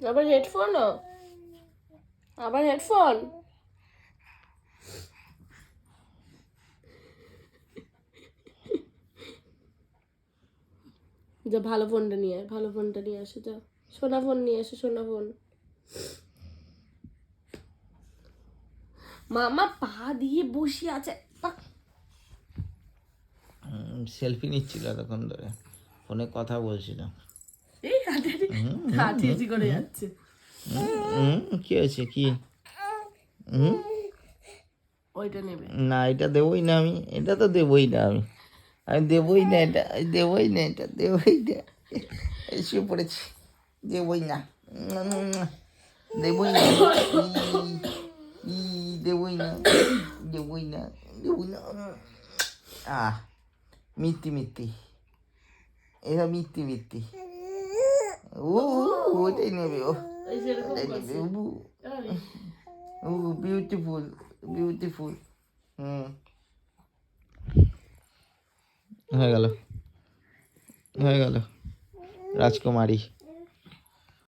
আবার হেডফোনও, আবার হেডফোন। যা ভালো ফোনটা নিয়ে আয়, ভালো ফোনটা নিয়ে আসো, যা সোনা ফোন নিয়ে আসো, সোনা ফোন। মামা পা দিয়ে বসে আছে। সেলফি নিচ্ছিল এতক্ষণ ধরে, ফোনে কথা বলছিল। এই হাঁটিয়েছি করে যাচ্ছে। কি হয়েছে কি? ওইটা নেবে না এটা দেবই না আমি, এটা তো দেবই না আমি, আমি দেবই না এটা, দেবই না এটা, দেবই না। এই শুয়ে পড়েছি, দেবই না, দেবই না, দেবই না, দেবই না, দেবই না। আহ মিথ্যি মিথ্যি, এটা মিথ্যি মিথ্যি। ও ওইটাই নেবে, ও ওটাই নেবে। ও বিউটিফুল, বিউটিফুল। হয়ে গেল, হয়ে গেল রাজকুমারী।